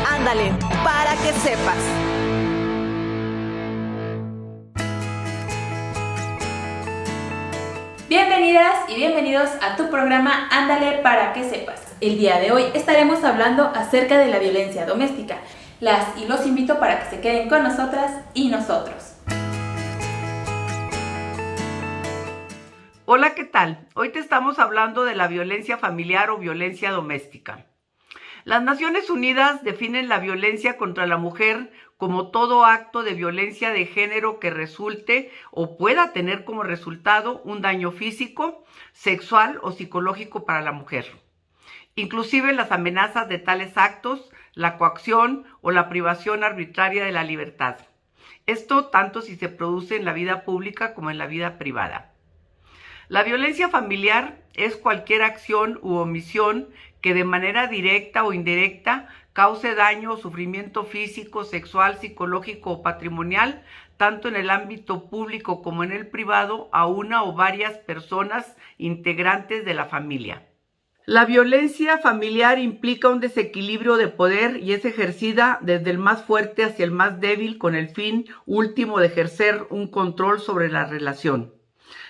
Ándale, para que sepas. Bienvenidas y bienvenidos a tu programa Ándale para que sepas. El día de hoy estaremos hablando acerca de la violencia doméstica. Las y los invito para que se queden con nosotras y nosotros. Hola, ¿qué tal? Hoy te estamos hablando de la violencia familiar o violencia doméstica. Las Naciones Unidas definen la violencia contra la mujer como todo acto de violencia de género que resulte o pueda tener como resultado un daño físico, sexual o psicológico para la mujer. Inclusive las amenazas de tales actos, la coacción o la privación arbitraria de la libertad. Esto tanto si se produce en la vida pública como en la vida privada. La violencia familiar es cualquier acción u omisión que de manera directa o indirecta cause daño o sufrimiento físico, sexual, psicológico o patrimonial, tanto en el ámbito público como en el privado, a una o varias personas integrantes de la familia. La violencia familiar implica un desequilibrio de poder y es ejercida desde el más fuerte hacia el más débil con el fin último de ejercer un control sobre la relación.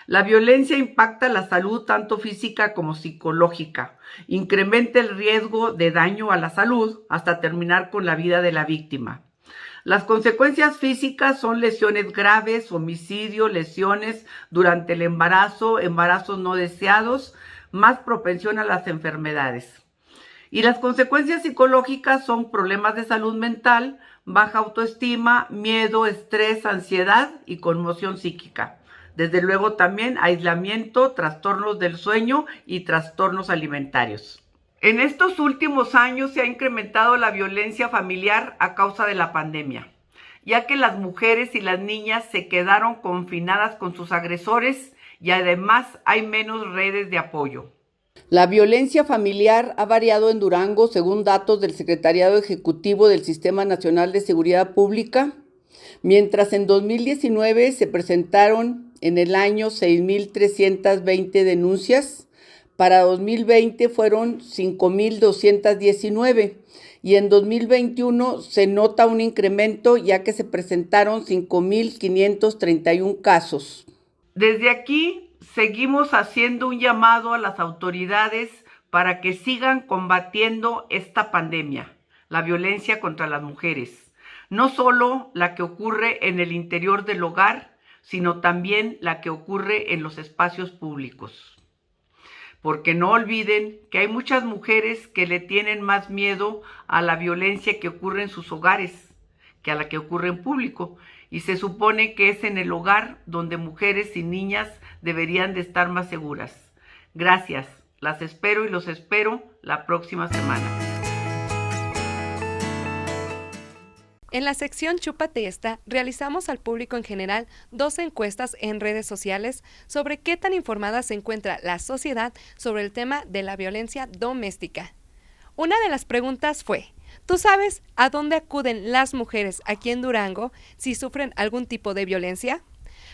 La violencia impacta la salud tanto física como psicológica, incrementa el riesgo de daño a la salud hasta terminar con la vida de la víctima. Las consecuencias físicas son lesiones graves, homicidio, lesiones durante el embarazo, embarazos no deseados, más propensión a las enfermedades. Y las consecuencias psicológicas son problemas de salud mental, baja autoestima, miedo, estrés, ansiedad y conmoción psíquica. Desde luego también aislamiento, trastornos del sueño y trastornos alimentarios. En estos últimos años se ha incrementado la violencia familiar a causa de la pandemia, ya que las mujeres y las niñas se quedaron confinadas con sus agresores y además hay menos redes de apoyo. La violencia familiar ha variado en Durango según datos del Secretariado Ejecutivo del Sistema Nacional de Seguridad Pública, mientras en 2019 se presentaron en el año 6,320 denuncias, para 2020 fueron 5,219 y en 2021 se nota un incremento ya que se presentaron 5,531 casos. Desde aquí seguimos haciendo un llamado a las autoridades para que sigan combatiendo esta pandemia, la violencia contra las mujeres, no solo la que ocurre en el interior del hogar, sino también la que ocurre en los espacios públicos. Porque no olviden que hay muchas mujeres que le tienen más miedo a la violencia que ocurre en sus hogares que a la que ocurre en público, y se supone que es en el hogar donde mujeres y niñas deberían de estar más seguras. Gracias, las espero y los espero la próxima semana. En la sección Chúpate Esta, realizamos al público en general 2 encuestas en redes sociales sobre qué tan informada se encuentra la sociedad sobre el tema de la violencia doméstica. Una de las preguntas fue, ¿tú sabes a dónde acuden las mujeres aquí en Durango si sufren algún tipo de violencia?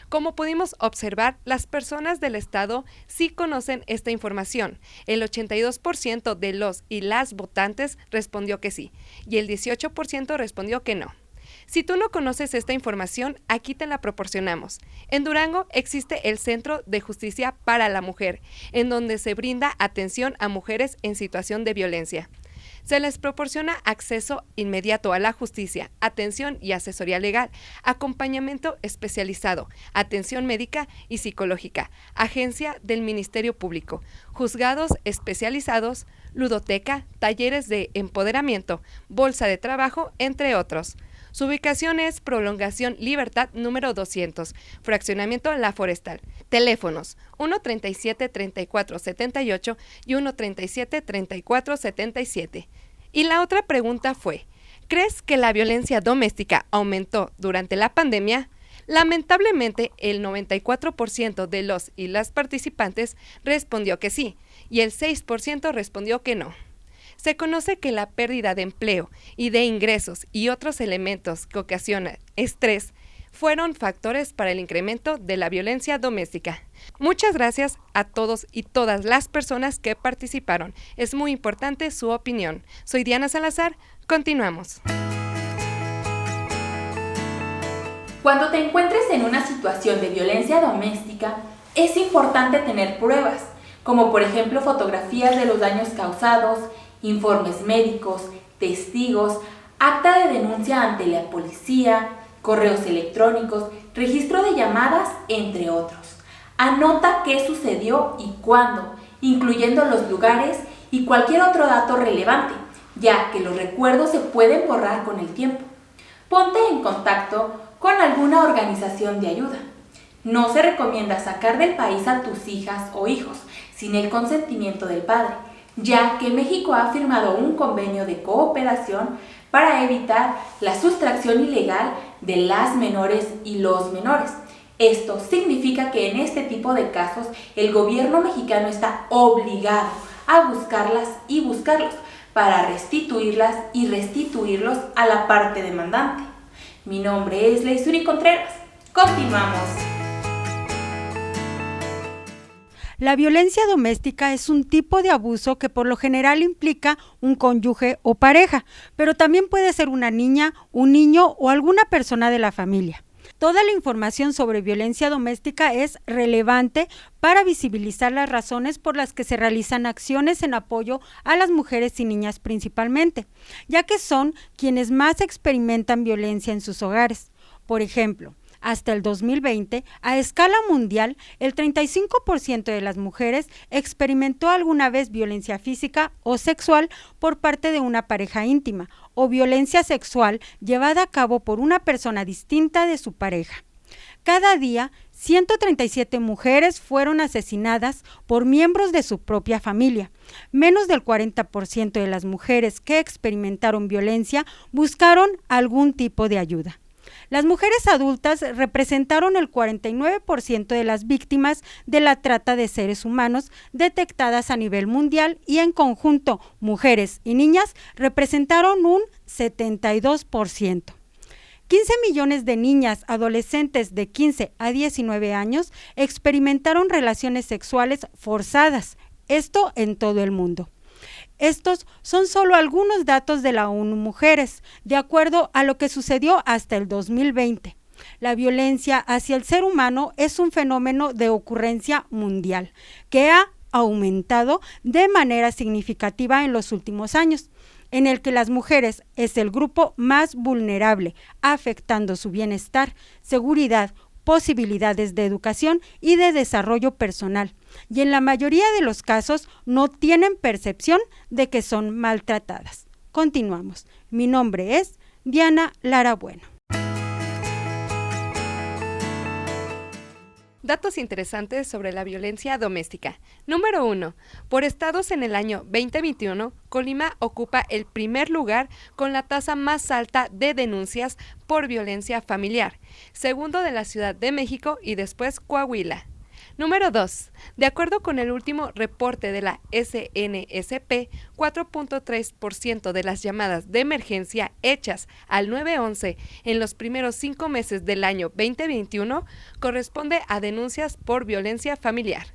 Como pudimos observar, las personas del estado sí conocen esta información. El 82% de los y las votantes respondió que sí, y el 18% respondió que no. Si tú no conoces esta información, aquí te la proporcionamos. En Durango existe el Centro de Justicia para la Mujer, en donde se brinda atención a mujeres en situación de violencia. Se les proporciona acceso inmediato a la justicia, atención y asesoría legal, acompañamiento especializado, atención médica y psicológica, agencia del Ministerio Público, juzgados especializados, ludoteca, talleres de empoderamiento, bolsa de trabajo, entre otros. Su ubicación es Prolongación Libertad número 200, Fraccionamiento La Forestal. Teléfonos 137-3478 y 137-3477. Y la otra pregunta fue, ¿crees que la violencia doméstica aumentó durante la pandemia? Lamentablemente, el 94% de los y las participantes respondió que sí, y el 6% respondió que no. Se conoce que la pérdida de empleo y de ingresos y otros elementos que ocasionan estrés fueron factores para el incremento de la violencia doméstica. Muchas gracias a todos y todas las personas que participaron. Es muy importante su opinión. Soy Diana Salazar. Continuamos. Cuando te encuentres en una situación de violencia doméstica, es importante tener pruebas, como por ejemplo fotografías de los daños causados, informes médicos, testigos, acta de denuncia ante la policía, correos electrónicos, registro de llamadas, entre otros. Anota qué sucedió y cuándo, incluyendo los lugares y cualquier otro dato relevante, ya que los recuerdos se pueden borrar con el tiempo. Ponte en contacto con alguna organización de ayuda. No se recomienda sacar del país a tus hijas o hijos sin el consentimiento del padre, ya que México ha firmado un convenio de cooperación para evitar la sustracción ilegal de las menores y los menores. Esto significa que en este tipo de casos el gobierno mexicano está obligado a buscarlas y buscarlos para restituirlas y restituirlos a la parte demandante. Mi nombre es Leisuri Contreras. Continuamos. La violencia doméstica es un tipo de abuso que por lo general implica un cónyuge o pareja, pero también puede ser una niña, un niño o alguna persona de la familia. Toda la información sobre violencia doméstica es relevante para visibilizar las razones por las que se realizan acciones en apoyo a las mujeres y niñas principalmente, ya que son quienes más experimentan violencia en sus hogares. Por ejemplo, hasta el 2020, a escala mundial, el 35% de las mujeres experimentó alguna vez violencia física o sexual por parte de una pareja íntima o violencia sexual llevada a cabo por una persona distinta de su pareja. Cada día, 137 mujeres fueron asesinadas por miembros de su propia familia. Menos del 40% de las mujeres que experimentaron violencia buscaron algún tipo de ayuda. Las mujeres adultas representaron el 49% de las víctimas de la trata de seres humanos detectadas a nivel mundial y en conjunto, mujeres y niñas representaron un 72%. 15 millones de niñas adolescentes de 15 a 19 años experimentaron relaciones sexuales forzadas, esto en todo el mundo. Estos son solo algunos datos de la ONU Mujeres, de acuerdo a lo que sucedió hasta el 2020. La violencia hacia el ser humano es un fenómeno de ocurrencia mundial, que ha aumentado de manera significativa en los últimos años, en el que las mujeres es el grupo más vulnerable, afectando su bienestar, seguridad, posibilidades de educación y de desarrollo personal, y en la mayoría de los casos no tienen percepción de que son maltratadas. Continuamos. Mi nombre es Diana Lara Bueno. Datos interesantes sobre la violencia doméstica. Número 1. Por estados en el año 2021, Colima ocupa el primer lugar con la tasa más alta de denuncias por violencia familiar, segundo de la Ciudad de México y después Coahuila. Número 2. De acuerdo con el último reporte de la SNSP, 4.3% de las llamadas de emergencia hechas al 911 en los primeros 5 meses del año 2021 corresponde a denuncias por violencia familiar.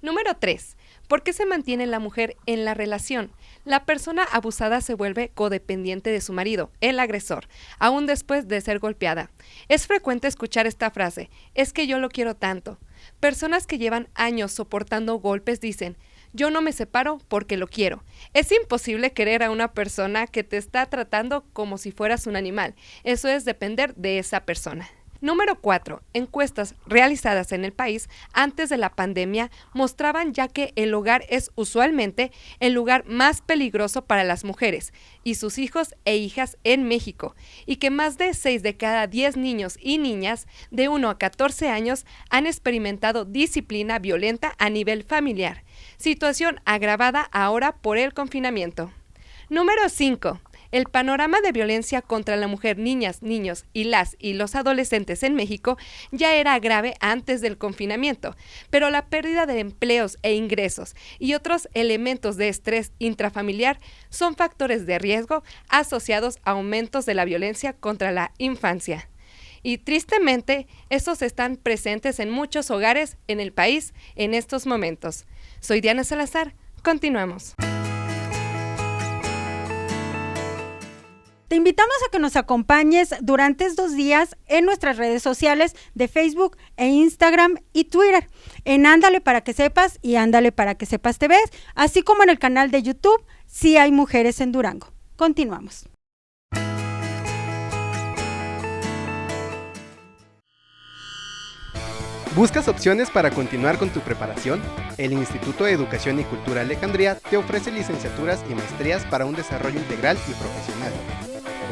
Número 3. ¿Por qué se mantiene la mujer en la relación? La persona abusada se vuelve codependiente de su marido, el agresor, aún después de ser golpeada. Es frecuente escuchar esta frase, es que yo lo quiero tanto. Personas que llevan años soportando golpes dicen, yo no me separo porque lo quiero. Es imposible querer a una persona que te está tratando como si fueras un animal. Eso es depender de esa persona. Número 4. Encuestas realizadas en el país antes de la pandemia mostraban ya que el hogar es usualmente el lugar más peligroso para las mujeres y sus hijos e hijas en México, y que más de 6 de cada 10 niños y niñas de 1 a 14 años han experimentado disciplina violenta a nivel familiar, situación agravada ahora por el confinamiento. Número 5. El panorama de violencia contra la mujer, niñas, niños y los adolescentes en México ya era grave antes del confinamiento, pero la pérdida de empleos e ingresos y otros elementos de estrés intrafamiliar son factores de riesgo asociados a aumentos de la violencia contra la infancia. Y tristemente, estos están presentes en muchos hogares en el país en estos momentos. Soy Diana Salazar, continuamos. Te invitamos a que nos acompañes durante estos días en nuestras redes sociales de Facebook e Instagram y Twitter, en Ándale para que sepas y Ándale para que sepas TV, así como en el canal de YouTube Sí hay mujeres en Durango. Continuamos. ¿Buscas opciones para continuar con tu preparación? El Instituto de Educación y Cultura Alejandría te ofrece licenciaturas y maestrías para un desarrollo integral y profesional.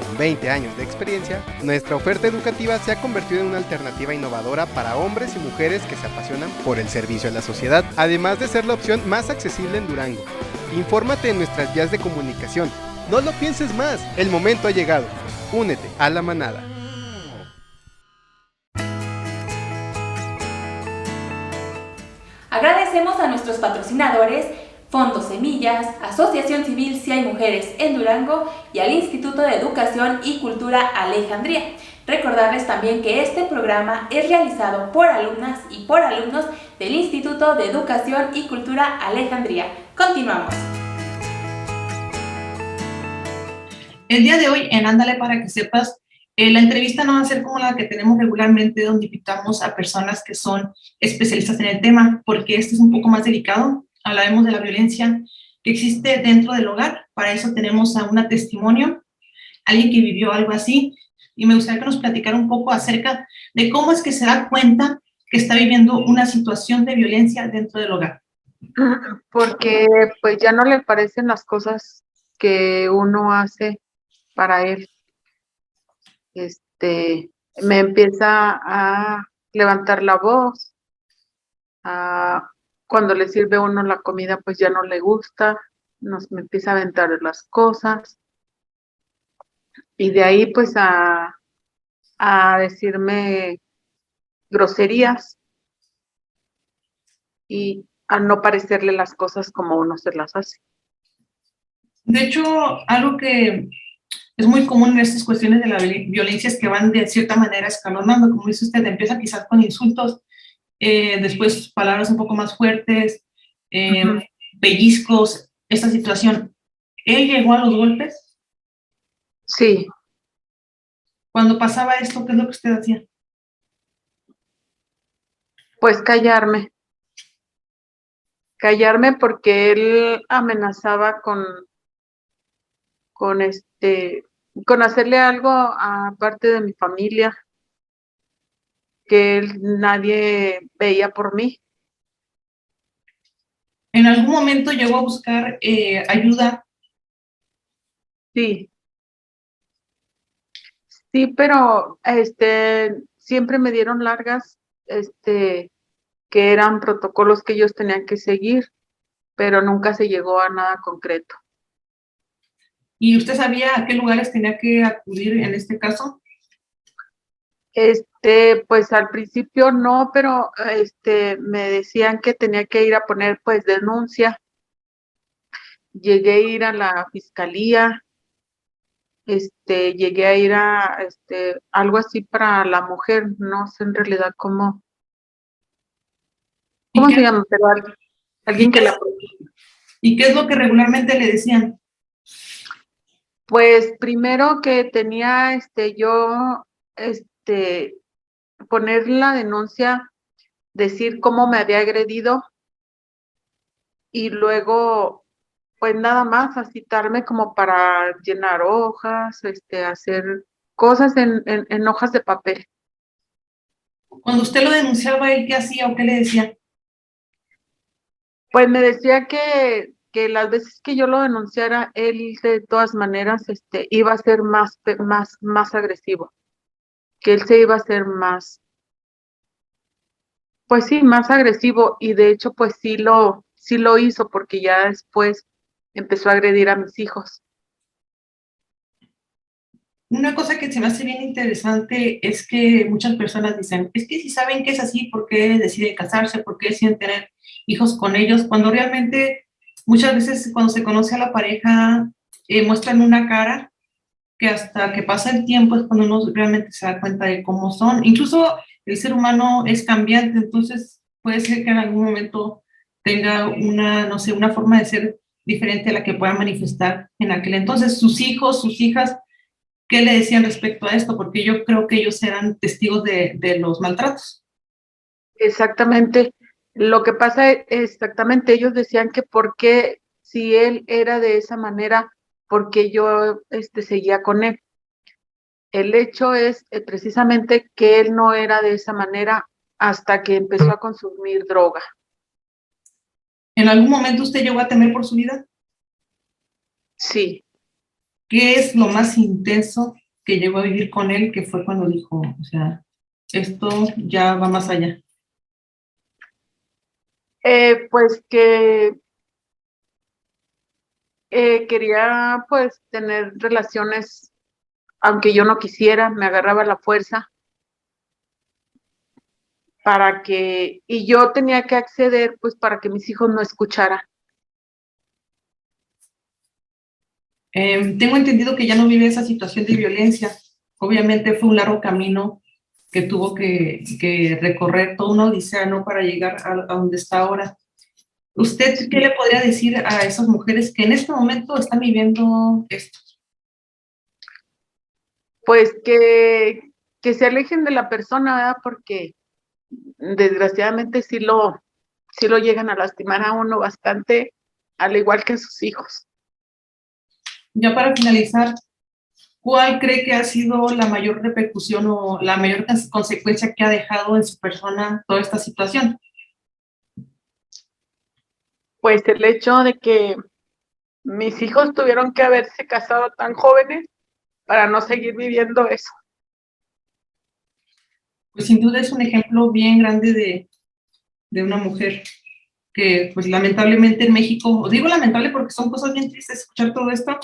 Con 20 años de experiencia, nuestra oferta educativa se ha convertido en una alternativa innovadora para hombres y mujeres que se apasionan por el servicio a la sociedad, además de ser la opción más accesible en Durango. Infórmate en nuestras vías de comunicación. No lo pienses más, el momento ha llegado. Únete a la manada. Agradecemos a nuestros patrocinadores, Fondo Semillas, Asociación Civil Si Hay Mujeres en Durango y al Instituto de Educación y Cultura Alejandría. Recordarles también que este programa es realizado por alumnas y por alumnos del Instituto de Educación y Cultura Alejandría. Continuamos. El día de hoy en Ándale para que sepas, la entrevista no va a ser como la que tenemos regularmente, donde invitamos a personas que son especialistas en el tema, porque este es un poco más delicado. Hablaremos de la violencia que existe dentro del hogar. Para eso tenemos a una testimonio, alguien que vivió algo así, y me gustaría que nos platicara un poco acerca de cómo es que se da cuenta que está viviendo una situación de violencia dentro del hogar. Porque pues ya no le parecen las cosas que uno hace para él. Me empieza a levantar la voz, cuando le sirve a uno la comida pues ya no le gusta, me empieza a aventar las cosas, y de ahí pues a decirme groserías y a no parecerle las cosas como uno se las hace. De hecho, algo que es muy común en estas cuestiones de la violencia es que van de cierta manera escalonando, como dice usted, empieza quizás con insultos, después palabras un poco más fuertes, pellizcos, esta situación. ¿Él llegó a los golpes? Sí. Cuando pasaba esto, ¿qué es lo que usted hacía? Pues callarme porque él amenazaba con hacerle algo a parte de mi familia, que nadie veía por mí. ¿En algún momento llegó a buscar ayuda? Sí, pero siempre me dieron largas, que eran protocolos que ellos tenían que seguir, pero nunca se llegó a nada concreto. ¿Y usted sabía a qué lugares tenía que acudir en este caso? Pues al principio no, pero me decían que tenía que ir a poner pues denuncia. Llegué a ir a la fiscalía, llegué a ir a algo así para la mujer, no sé en realidad cómo se llama, pero alguien que la protege. ¿Y qué es lo que regularmente le decían? Pues primero que tenía yo poner la denuncia, decir cómo me había agredido, y luego pues nada más a citarme como para llenar hojas, hacer cosas en hojas de papel. Cuando usted lo denunciaba, ¿él qué hacía o qué le decía? Pues me decía que las veces que yo lo denunciara, él de todas maneras iba a ser más agresivo, que él se iba a hacer más, pues sí, más agresivo, y de hecho pues sí lo hizo, porque ya después empezó a agredir a mis hijos. Una cosa que se me hace bien interesante es que muchas personas dicen, es que si saben que es así, ¿por qué deciden casarse? ¿Por qué deciden tener hijos con ellos? Cuando realmente muchas veces cuando se conoce a la pareja muestran una cara que hasta que pasa el tiempo es cuando uno realmente se da cuenta de cómo son. Incluso el ser humano es cambiante, entonces puede ser que en algún momento tenga una, no sé, una forma de ser diferente a la que pueda manifestar en aquel entonces. Sus hijos, sus hijas, ¿qué le decían respecto a esto? Porque yo creo que ellos eran testigos de los maltratos. Exactamente. Lo que pasa es exactamente, ellos decían que por qué, si él era de esa manera, por qué yo seguía con él. El hecho es precisamente que él no era de esa manera hasta que empezó a consumir droga. ¿En algún momento usted llegó a temer por su vida? Sí. ¿Qué es lo más intenso que llegó a vivir con él, que fue cuando dijo, o sea, esto ya va más allá? Pues que quería pues tener relaciones, aunque yo no quisiera, me agarraba a la fuerza y yo tenía que acceder pues para que mis hijos no escucharan. Tengo entendido que ya no vive esa situación de violencia. Obviamente fue un largo camino que tuvo que recorrer, toda una odisea, ¿no? Para llegar a donde está ahora. ¿Usted qué le podría decir a esas mujeres que en este momento están viviendo esto? Pues que se alejen de la persona, ¿verdad? Porque desgraciadamente sí lo llegan a lastimar a uno bastante, al igual que a sus hijos. Ya para finalizar, ¿cuál cree que ha sido la mayor repercusión o la mayor consecuencia que ha dejado en su persona toda esta situación? Pues el hecho de que mis hijos tuvieron que haberse casado tan jóvenes para no seguir viviendo eso. Pues sin duda es un ejemplo bien grande de una mujer que pues lamentablemente en México, os digo lamentable porque son cosas bien tristes escuchar todo esto,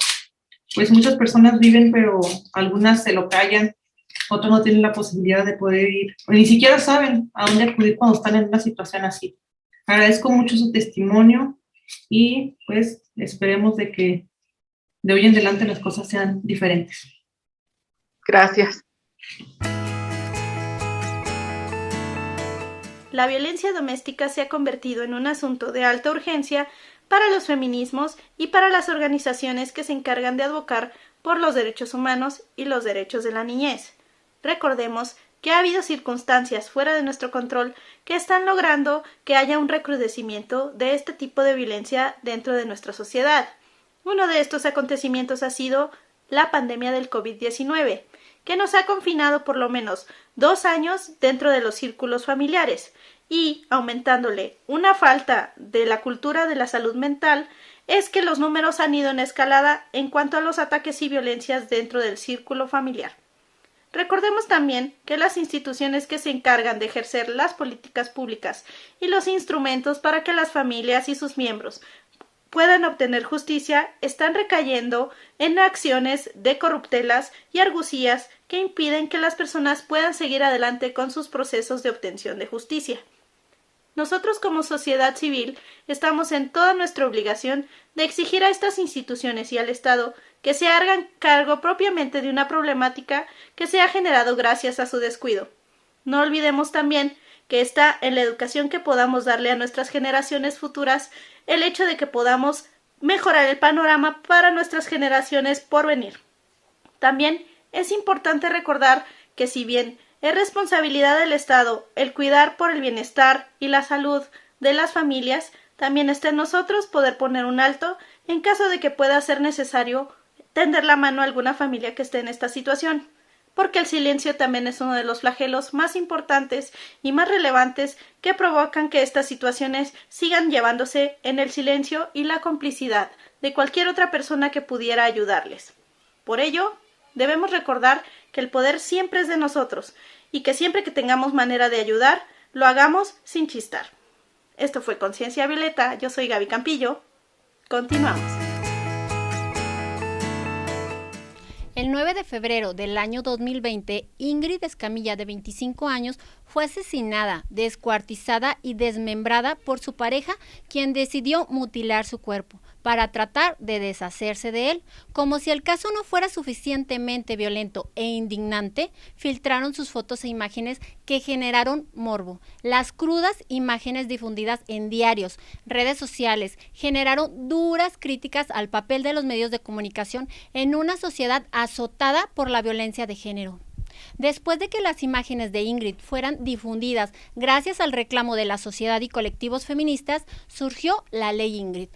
pues muchas personas viven, pero algunas se lo callan, otros no tienen la posibilidad de poder ir, o ni siquiera saben a dónde acudir cuando están en una situación así. Agradezco mucho su testimonio y pues esperemos de que de hoy en adelante las cosas sean diferentes. Gracias. La violencia doméstica se ha convertido en un asunto de alta urgencia para los feminismos y para las organizaciones que se encargan de advocar por los derechos humanos y los derechos de la niñez. Recordemos que ha habido circunstancias fuera de nuestro control que están logrando que haya un recrudecimiento de este tipo de violencia dentro de nuestra sociedad. Uno de estos acontecimientos ha sido la pandemia del COVID-19, que nos ha confinado por lo menos 2 años dentro de los círculos familiares y, aumentándole una falta de la cultura de la salud mental, es que los números han ido en escalada en cuanto a los ataques y violencias dentro del círculo familiar. Recordemos también que las instituciones que se encargan de ejercer las políticas públicas y los instrumentos para que las familias y sus miembros puedan obtener justicia están recayendo en acciones de corruptelas y argucias que impiden que las personas puedan seguir adelante con sus procesos de obtención de justicia. Nosotros como sociedad civil estamos en toda nuestra obligación de exigir a estas instituciones y al Estado que se hagan cargo propiamente de una problemática que se ha generado gracias a su descuido. No olvidemos también que está en la educación que podamos darle a nuestras generaciones futuras el hecho de que podamos mejorar el panorama para nuestras generaciones por venir. También es importante recordar que si bien es responsabilidad del Estado el cuidar por el bienestar y la salud de las familias, también está en nosotros poder poner un alto en caso de que pueda ser necesario tender la mano a alguna familia que esté en esta situación. porque el silencio también es uno de los flagelos más importantes y más relevantes que provocan que estas situaciones sigan llevándose en el silencio y la complicidad de cualquier otra persona que pudiera ayudarles. Por ello, debemos recordar que el poder siempre es de nosotros y que siempre que tengamos manera de ayudar, lo hagamos sin chistar. Esto fue Conciencia Violeta, yo soy Gaby Campillo. Continuamos. El 9 de febrero del año 2020, Ingrid Escamilla, de 25 años, fue asesinada, descuartizada y desmembrada por su pareja, quien decidió mutilar su cuerpo para tratar de deshacerse de él. Como si el caso no fuera suficientemente violento e indignante, filtraron sus fotos e imágenes que generaron morbo. Las crudas imágenes difundidas en diarios, redes sociales, generaron duras críticas al papel de los medios de comunicación en una sociedad azotada por la violencia de género. Después de que las imágenes de Ingrid fueran difundidas gracias al reclamo de la sociedad y colectivos feministas, surgió la Ley Ingrid.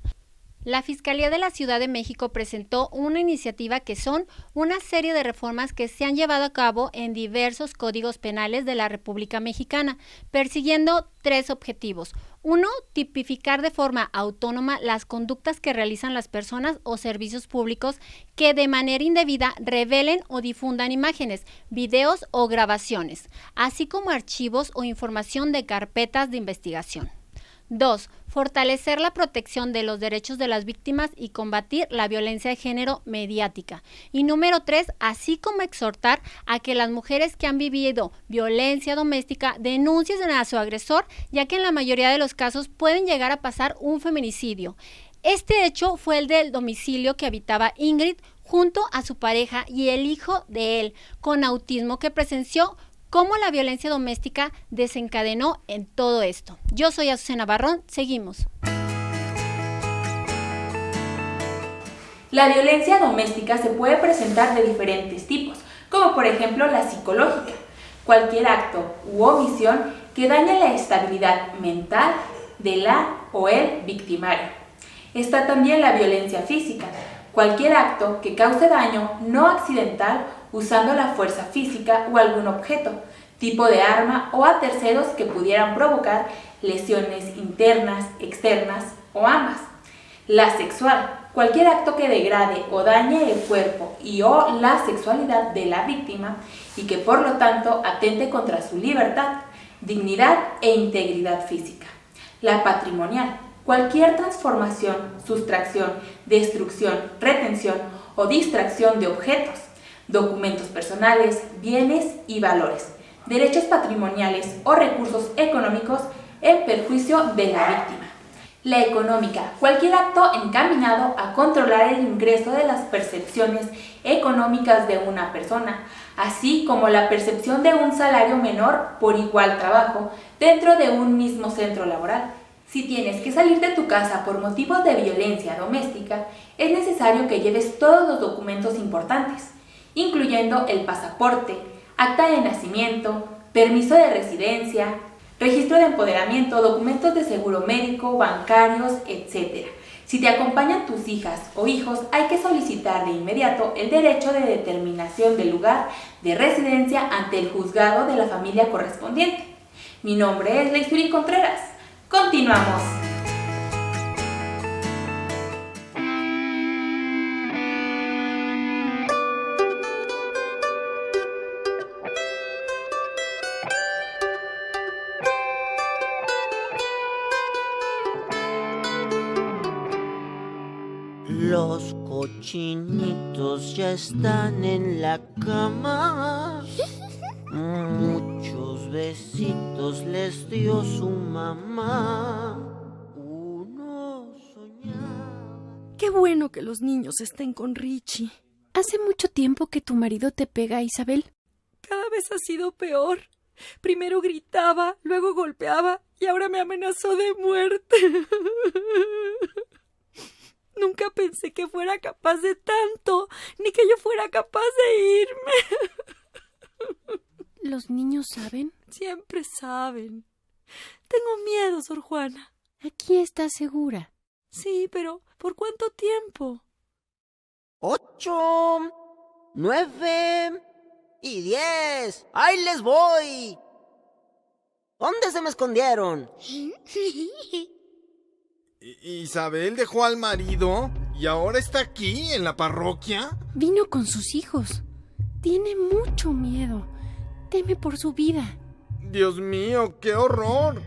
La Fiscalía de la Ciudad de México presentó una iniciativa que son una serie de reformas que se han llevado a cabo en diversos códigos penales de la República Mexicana, persiguiendo 3 objetivos. 1. Tipificar de forma autónoma las conductas que realizan las personas o servicios públicos que de manera indebida revelen o difundan imágenes, videos o grabaciones, así como archivos o información de carpetas de investigación. 2. Fortalecer la protección de los derechos de las víctimas y combatir la violencia de género mediática. Y número 3, así como exhortar a que las mujeres que han vivido violencia doméstica denuncien a su agresor, ya que en la mayoría de los casos pueden llegar a pasar un feminicidio. Este hecho fue el del domicilio que habitaba Ingrid junto a su pareja y el hijo de él, con autismo, que presenció cómo la violencia doméstica desencadenó en todo esto. Yo soy Azucena Barrón, seguimos. La violencia doméstica se puede presentar de diferentes tipos, como por ejemplo la psicológica, cualquier acto u omisión que dañe la estabilidad mental de la o el victimario. Está también la violencia física, cualquier acto que cause daño no accidental usando la fuerza física o algún objeto, tipo de arma o a terceros que pudieran provocar lesiones internas, externas o ambas. La sexual, cualquier acto que degrade o dañe el cuerpo y o la sexualidad de la víctima y que por lo tanto atente contra su libertad, dignidad e integridad física. La patrimonial, cualquier transformación, sustracción, destrucción, retención o distracción de objetos, documentos personales, bienes y valores, derechos patrimoniales o recursos económicos en perjuicio de la víctima. La económica, cualquier acto encaminado a controlar el ingreso de las percepciones económicas de una persona, así como la percepción de un salario menor por igual trabajo dentro de un mismo centro laboral. Si tienes que salir de tu casa por motivos de violencia doméstica, es necesario que lleves todos los documentos importantes, incluyendo el pasaporte, acta de nacimiento, permiso de residencia, registro de empoderamiento, documentos de seguro médico, bancarios, etc. Si te acompañan tus hijas o hijos, hay que solicitar de inmediato el derecho de determinación del lugar de residencia ante el juzgado de la familia correspondiente. Mi nombre es Leisuri Contreras. Continuamos. Los cochinitos ya están en la cama. Muchos besitos les dio su mamá. Uno soñaba. Qué bueno que los niños estén con Richie. ¿Hace mucho tiempo que tu marido te pega, Isabel? Cada vez ha sido peor. Primero gritaba, luego golpeaba y ahora me amenazó de muerte. Nunca pensé que fuera capaz de tanto, ni que yo fuera capaz de irme. ¿Los niños saben? Siempre saben. Tengo miedo, Sor Juana. Aquí estás segura. Sí, pero ¿por cuánto tiempo? 8, 9, y 10. ¡Ahí les voy! ¿Dónde se me escondieron? ¿Isabel dejó al marido y ahora está aquí, en la parroquia? Vino con sus hijos. Tiene mucho miedo. Teme por su vida. Dios mío, qué horror.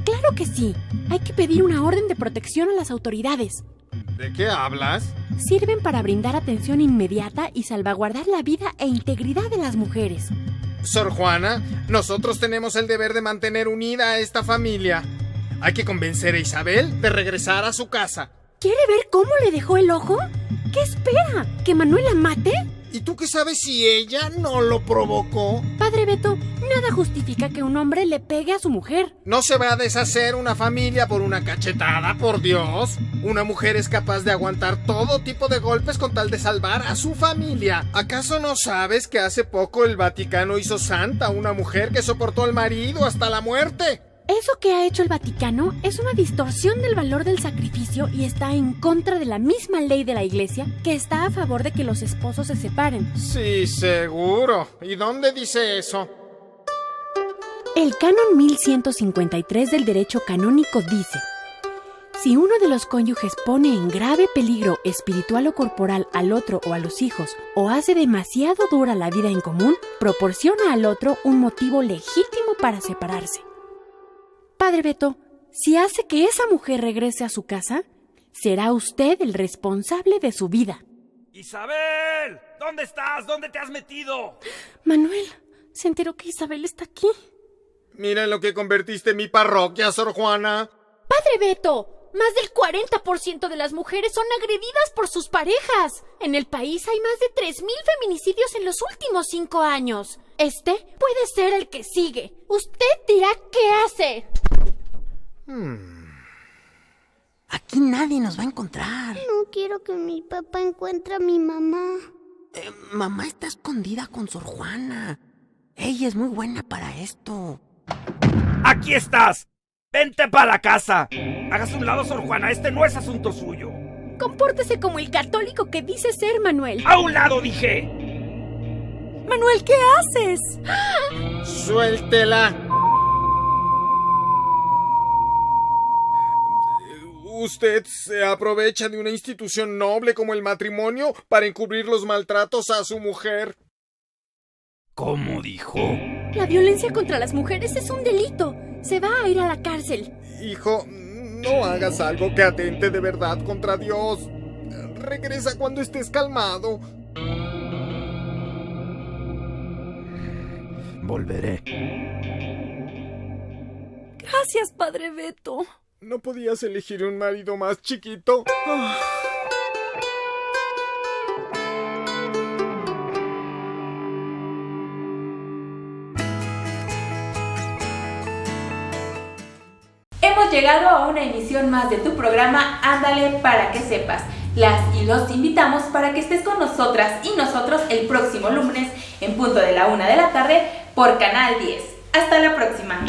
Claro que sí. Hay que pedir una orden de protección a las autoridades. ¿De qué hablas? Sirven para brindar atención inmediata y salvaguardar la vida e integridad de las mujeres. Sor Juana, nosotros tenemos el deber de mantener unida a esta familia. Hay que convencer a Isabel de regresar a su casa. ¿Quiere ver cómo le dejó el ojo? ¿Qué espera? ¿Que Manuel la mate? ¿Y tú qué sabes si ella no lo provocó? Padre Beto, nada justifica que un hombre le pegue a su mujer. No se va a deshacer una familia por una cachetada, por Dios. Una mujer es capaz de aguantar todo tipo de golpes con tal de salvar a su familia. ¿Acaso no sabes que hace poco el Vaticano hizo santa a una mujer que soportó al marido hasta la muerte? Eso que ha hecho el Vaticano es una distorsión del valor del sacrificio y está en contra de la misma ley de la Iglesia, que está a favor de que los esposos se separen. Sí, seguro. ¿Y dónde dice eso? El Canon 1153 del Derecho Canónico dice: si uno de los cónyuges pone en grave peligro espiritual o corporal al otro o a los hijos, o hace demasiado dura la vida en común, proporciona al otro un motivo legítimo para separarse. Padre Beto, si hace que esa mujer regrese a su casa, será usted el responsable de su vida. ¡Isabel! ¿Dónde estás? ¿Dónde te has metido? Manuel, se enteró que Isabel está aquí. Mira en lo que convertiste mi parroquia, Sor Juana. ¡Padre Beto! Más del 40% de las mujeres son agredidas por sus parejas. En el país hay más de 3,000 feminicidios en los últimos 5 años. Este puede ser el que sigue. Usted dirá qué hace. Aquí nadie nos va a encontrar. No quiero que mi papá encuentre a mi mamá. Mamá está escondida con Sor Juana. Ella es muy buena para esto. ¡Aquí estás! ¡Vente para la casa! Hágase un lado, Sor Juana. Este no es asunto suyo. Compórtese como el católico que dice ser, Manuel. ¡A un lado, dije! Manuel, ¿qué haces? ¡Suéltela! Usted se aprovecha de una institución noble como el matrimonio para encubrir los maltratos a su mujer. ¿Cómo dijo? La violencia contra las mujeres es un delito. Se va a ir a la cárcel. Hijo, no hagas algo que atente de verdad contra Dios. Regresa cuando estés calmado. Volveré. Gracias, Padre Beto. ¿No podías elegir un marido más chiquito? Hemos llegado a una emisión más de tu programa Ándale para que sepas. Las y los invitamos para que estés con nosotras y nosotros el próximo lunes en punto de la 1 de la tarde por Canal 10. Hasta la próxima.